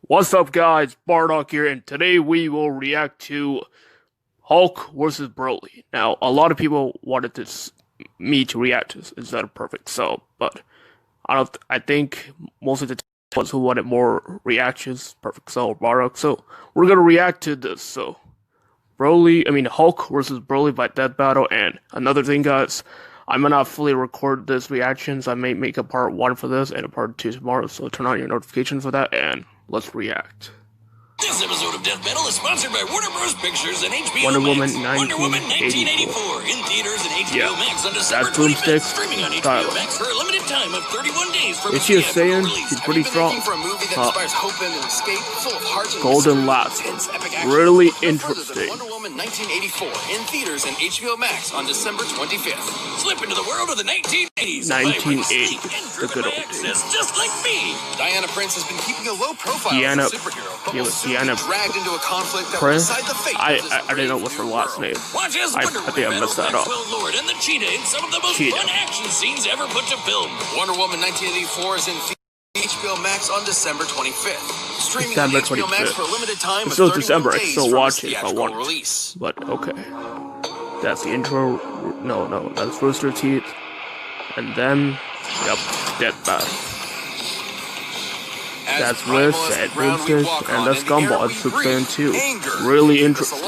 What's up, guys? Bardock here, and today we will react to Hulk versus Broly. Now, a lot of people wanted me to react to this instead of Perfect, but I think most of the ones who wanted more reactions, Perfect Cell or Bardock, so we're gonna react to this. So, Hulk versus Broly by Death Battle, and another thing, guys, I may not fully record this reactions. I may make a part 1 for this and a part 2 tomorrow, so turn on your notifications for that, and let's react. This episode of Death Battle is sponsored by Warner Bros. Pictures and HBO Wonder Max. Woman Wonder Woman 1984 in theaters and HBO Max on December 25th. Streaming on HBO Max for a limited time of 31 days. Is she a Saiyan? She's pretty strong. Golden Last. Really interesting. Wonder Woman 1984 in theaters and HBO Max on December 25th. Slip into the world of the 1980s. 1980, the good old days. Just like me. Diana Prince has been keeping a low profile as a superhero. Diana dragged into a conflict that will decide the fate I didn't know what's her last name. I think I messed that up. Lord and the Cheetah in some of the most fun action scenes ever put to film. Wonder Woman 1984 is in HBO Max on December 25th. Streaming on HBO Max for a limited time. It's still December. I can still watch it if I want. But okay, that's the intro. No, that's Rooster Teeth, and then Death Battle. That's Risk and Princess, and that's Gumball. It's Super Saiyan 2. Really interesting.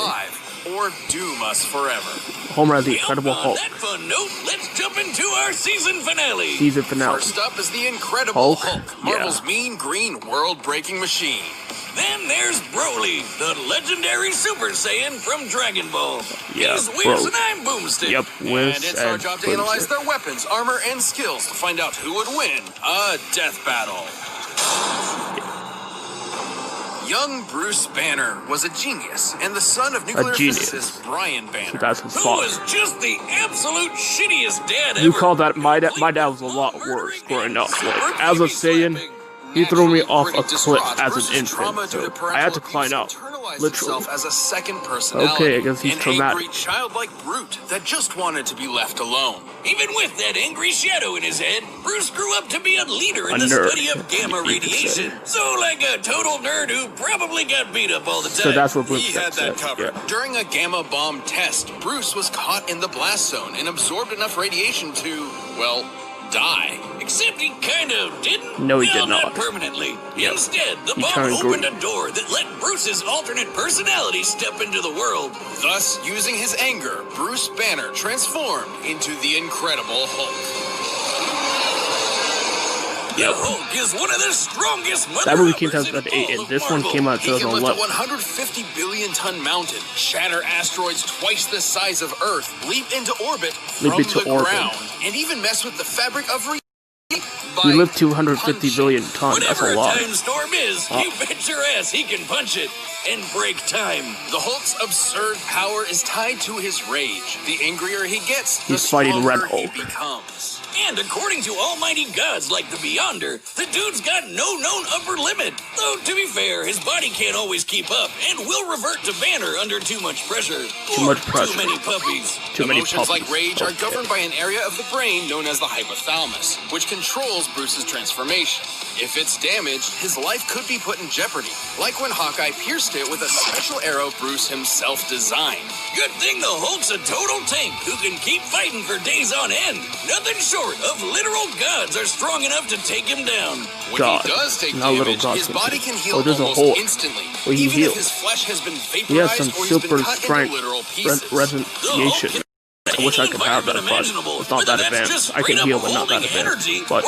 Or doom us forever. Homer has the Incredible Hulk. That fun note, let's jump into our season finale. First up is the Incredible Hulk, Marvel's mean green world-breaking machine. Then there's Broly, the legendary Super Saiyan from Dragon Ball. He's Whiz and I'm Boomstick. Yep, Whiz and it's our job to analyze their weapons, armor, and skills to find out who would win a death battle. Young Bruce Banner was a genius and the son of nuclear physicist Brian Banner, who was just the absolute shittiest dad ever. You call that my dad was a lot worse growing up. Like, as a Saiyan, he threw me off a cliff as an infant, so I had to climb out, literally. As a second personality, okay, I guess he's traumatic. Angry, childlike brute that just wanted to be left alone. Even with that angry shadow in his head, Bruce grew up to be a leader in the study of gamma radiation. So, like a total nerd who probably got beat up all the time. So that's what Bruce had that covered. Yeah. During a gamma bomb test, Bruce was caught in the blast zone and absorbed enough radiation to, well, die. Except he kind of didn't. No, he did not. Permanently. Instead, the bomb opened a door that let Bruce's alternate personality step into the world. Thus, using his anger, Bruce Banner transformed into the Incredible Hulk. The Hulk is one of the strongest. That movie came out in 2008, and this one came out in 2011. He can lift a 150 billion ton mountain, shatter asteroids twice the size of Earth, leap into orbit from the ground, and even mess with the fabric of reality. He lived 250 billion tons. That's a lot. Whatever a time storm is, you bet your ass he can punch it and break time. The Hulk's absurd power is tied to his rage. The angrier he gets, the fighting Red stronger Hulk. he becomes. And according to almighty gods like the Beyonder, the dude's got no known upper limit. Though, to be fair, his body can't always keep up and will revert to Banner under too much pressure. Too many puppies. Emotions like rage are governed by an area of the brain known as the hypothalamus, which controls Bruce's transformation. If it's damaged, his life could be put in jeopardy, like when Hawkeye pierced it with a special arrow Bruce himself designed. Good thing the Hulk's a total tank who can keep fighting for days on end. Nothing short of literal gods are strong enough to take him down. When he does take damage, his body can heal almost instantly, even if his flesh has been vaporized or he's been cut into literal pieces. Resonation. I wish I could have that, but it's not that advanced. I can heal, but not that advanced. But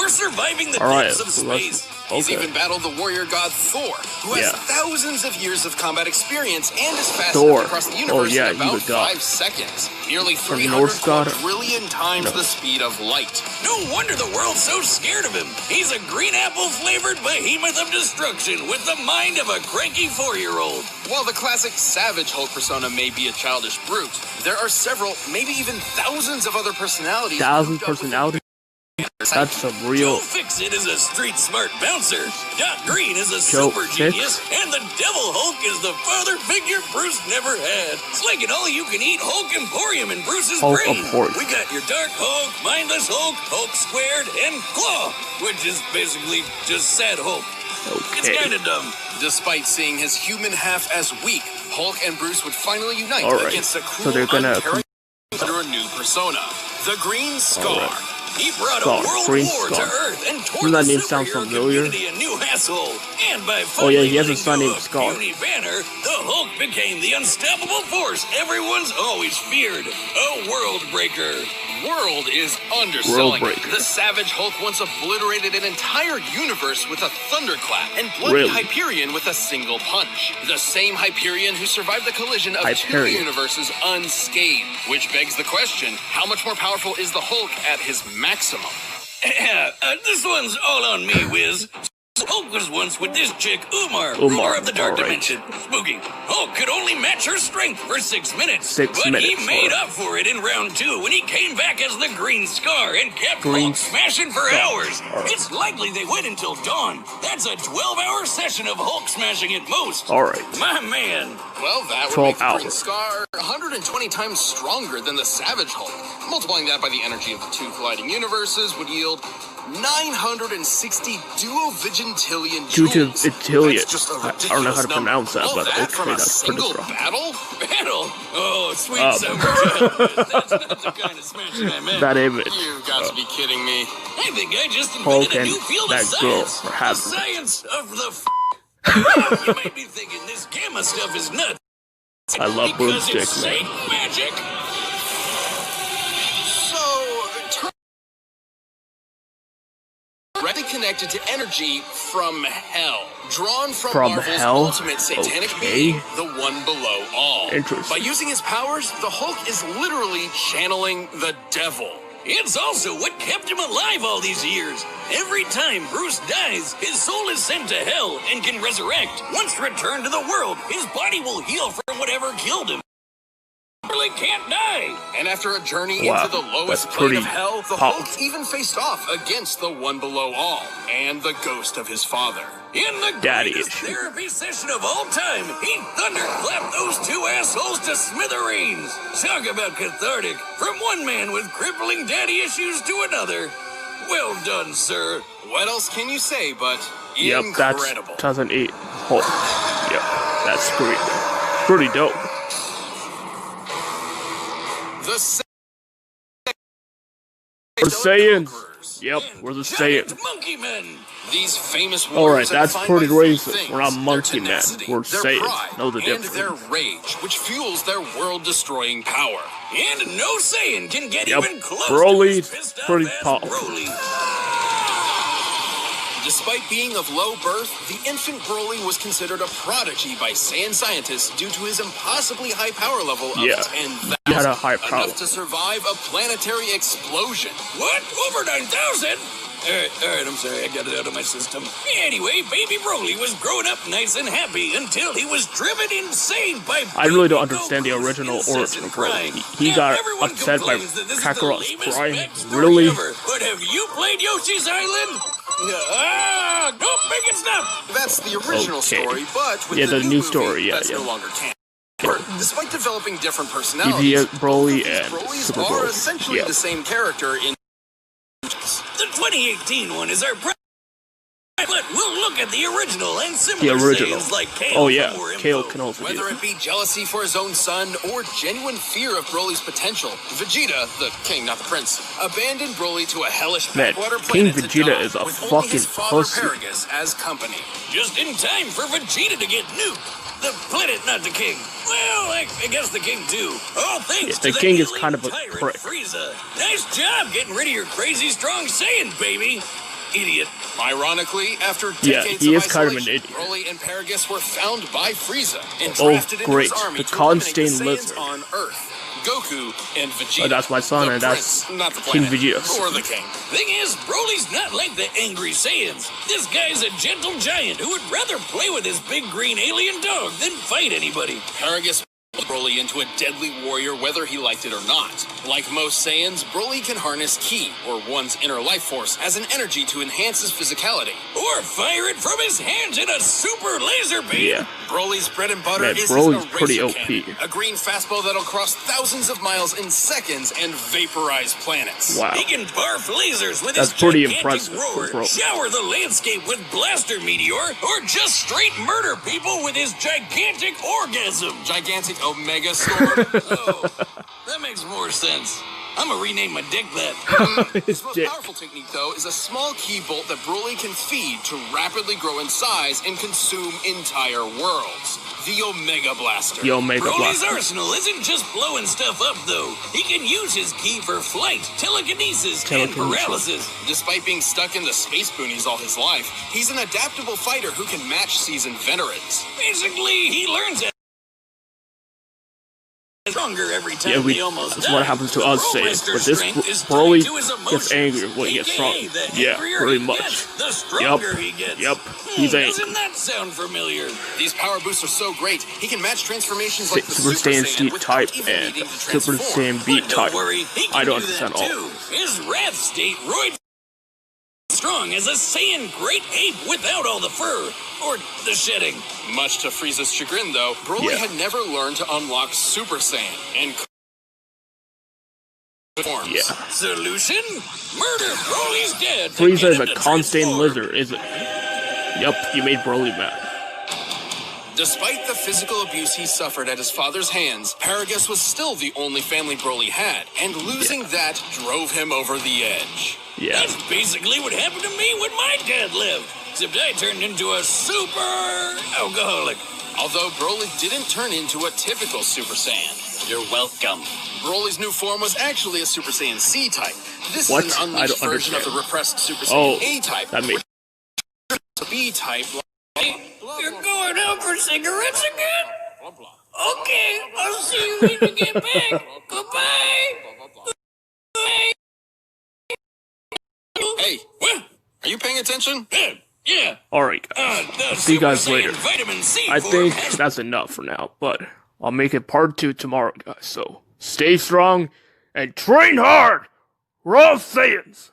alright, He's even battled the warrior god Thor, who has thousands of years of combat experience and is fast across the universe in about 5 seconds. Nearly 300 quadrillion times the speed of light. No wonder the world's so scared of him. He's a green apple-flavored behemoth of destruction with the mind of a cranky 4-year-old. While the classic Savage Hulk persona may be a childish brute, there are several, maybe even thousands of other personalities. That's some real. Joe Fixit is a street-smart bouncer. Doc Green is a super genius. And the Devil Hulk is the father figure Bruce never had. It's like an all-you-can-eat Hulk Emporium in Bruce's brain. We got your Dark Hulk, Mindless Hulk, Hulk Squared, and Claw, which is basically just Sad Hulk. It's Okay. kinda dumb. Despite seeing his human half as weak, Hulk and Bruce would finally unite All right. against a So cruel, they're gonna uncaring under a new persona, the Green Scar. He brought Scar, a world Green war Scar. to Earth and tore Doesn't that the name sound superhero familiar? community a new hassle. And by Oh, yeah, he has a finally son letting named go of Scar. puny Banner, the Hulk became the unstoppable force everyone's always feared. A world breaker. World is underselling it. Worldbreaker. The Savage Hulk once obliterated an entire universe with a thunderclap and bloodied Really? Hyperion with a single punch. The same Hyperion who survived the collision of Hyperion. 2 universes unscathed. Which begs the question, how much more powerful is the Hulk at his maximum? This one's all on me, Wiz. Hulk was once with this chick, Umar, Umar, ruler of the Dark all right. Dimension. Spooky. Hulk could only match her strength for 6 minutes. 6 but minutes, he made all right. up for it in round 2 when he came back as the Green Scar and kept Green Hulk smashing for Scar, hours. all right. It's likely they went until dawn. That's a 12-hour session of Hulk smashing at most. Alright. My man. Well, that would 12 make the Green hours. Scar 120 times stronger than the Savage Hulk. Multiplying that by the energy of the 2 colliding universes would yield 960 duovigintillion joules. Duovigintillion. That's just a I don't know how to ridiculous number. pronounce that, All but that okay, from a that's pretty single strong. battle? Battle? Oh, sweet summer childhood. That's not the kind of smashing I meant. That image. You've got to be kidding me. I think I just Hulk invented a and new field that of girl science. are The having it. science of the Now, you might be thinking this gamma stuff is nuts. I love because Boomstick, it's man. Saint magic. So, directly connected to energy from hell, drawn from From Marvel's hell? ultimate satanic Okay. being, the One Below All. Interesting. By using his powers, the Hulk is literally channeling the devil. It's also what kept him alive all these years. Every time Bruce dies, his soul is sent to hell and can resurrect. Once returned to the world, his body will heal from whatever killed him. Really can't die. And after a journey Wow, into the lowest that's plane pretty of hell, the powerful. Hulk even faced off against the One Below All and the ghost of his father. In the Daddy greatest issue. therapy session of all time, he thunderclapped those 2 assholes to smithereens. Talk about cathartic. From one man with crippling daddy issues to another. Well done, sir. What else can you say but Yep, that's incredible? 2008 Hulk. Yep, that's pretty dope. The Sa- We're Saiyans. Conquerors. Yep, we're the Giant Saiyans. monkey men. These famous Alright, warriors are that's defined pretty by 3 racist. things: We're not their monkey men. tenacity, We're their Saiyans. pride, Know the and difference. their rage, which fuels their world-destroying power. And no Saiyan can get Yep, even close Broly's to his pissed pretty off ass powerful. Broly. Despite being of low birth, the infant Broly was considered a prodigy by Saiyan scientists due to his impossibly high power level of Yeah, 10,000. he had a high power. Enough to survive a planetary explosion. What? Over 9,000? Alright, I'm sorry, I got it out of my system. Anyway, baby Broly was growing up nice and happy until he was driven insane by I really don't baby understand the Goku's original incessant origin of Broly. crying. He And got everyone upset by complains that this is the Kakarot's lamest crying. backstory Really? ever. But have you played Yoshi's Island? Don't make it stop! That's the original Okay. story, but with Yeah, the the new movie, story, yeah, that's yeah. no longer canon. Despite developing different personalities, EVA Broly both of these and Brolys Super are Broly. essentially Yeah. the same character in. The 2018 one is our but we'll look at the original and similar The original. Saiyans like Kale Oh yeah, for more Kale info. can also do Whether that. it be jealousy for his own son or genuine fear of Broly's potential, Vegeta, the king, not the prince, abandoned Broly to a hellish Man, backwater King planet to Vegeta die, is a with only his fucking father pussy. Paragus as company. Just in time for Vegeta to get nuked. The planet, not the king. Well, I guess the king too. All thanks Yeah, the to king is alien kind of a tyrant prick. Frieza. Nice job getting rid of your crazy strong Saiyan, baby. Idiot. Ironically, after Yeah, decades he of is kind of an isolation, idiot. Broly and Paragus were found by Frieza and Oh, drafted into great. his army The to eliminate the Khan-stained Saiyans lizard. on Earth. Goku and Vegeta. Oh, that's my son, the and prince, that's not the King planet, Vegeta. or the king. Thing is, Broly's not like the angry Saiyans. This guy's a gentle giant who would rather play with his big green alien dog than fight anybody. Paragus molded Broly into a deadly warrior whether he liked it or not. Like most Saiyans, Broly can harness Ki, or one's inner life force, as an energy to enhance his physicality. Or fire it from his hands in a super laser beam. Yeah. Broly's bread and butter Man, is Broly's his pretty eraser OP. cannon, a green fastball that'll cross thousands of miles in seconds and vaporize planets. Wow. He can barf lasers with That's his pretty gigantic impressive for roar, Broly. shower the landscape with blaster meteor, or just straight murder people with his gigantic orgasm. Gigantic Omega Sword. Oh, that makes more sense. I'm gonna rename my dick that. His most Dick. powerful technique, though, is a small key bolt that Broly can feed to rapidly grow in size and consume entire worlds. The Omega Blaster. The Omega Broly's Blaster. arsenal isn't just blowing stuff up, though. He can use his key for flight, telekinesis, and paralysis. Despite being stuck in the space boonies all his life, he's an adaptable fighter who can match seasoned veterans. Basically, he learns it. Stronger every time Yeah, he almost that's dies. what happens to us, Pro Saiyans. Wrestler's But this strength is tied Broly to his gets emotions. angry when he gets AKA, strong. the Yeah, angrier pretty he much. gets, the stronger he gets. Yep, he's angry. Doesn't that sound familiar? These power boosts are so great, he can match transformations like the Super Saiyan C without type even and needing to Super transform. Saiyan B But type. don't worry, he can I don't do understand that all. too. His wrath state roids strong as a Saiyan great ape without all the fur or the shedding. Much to Frieza's chagrin, though, Broly Yeah. had never learned to unlock Super Saiyan and forms. Yeah. Solution? Murder Broly's dead. to Frieza get is him a to constant transform. lizard, isn't it? Yep, you made Broly mad. Despite the physical abuse he suffered at his father's hands, Paragus was still the only family Broly had, and losing that drove him over the edge. Yeah. That's basically what happened to me when my dad lived. Except I turned into a super alcoholic. Although Broly didn't turn into a typical Super Saiyan. You're welcome. Broly's new form was actually a Super Saiyan C type. This What? is an I unleashed don't version of understand. the repressed Super Oh, Saiyan A type. that makes B type. You're going out for cigarettes again? Okay, I'll see you when you get back. Goodbye. Hey, What? are you paying attention? Yeah. Alright, guys. The See you guys Super Saiyan later. Vitamin C I form think has that's enough for now, but I'll make it part 2 tomorrow, guys. So stay strong and train hard. We're all Saiyans.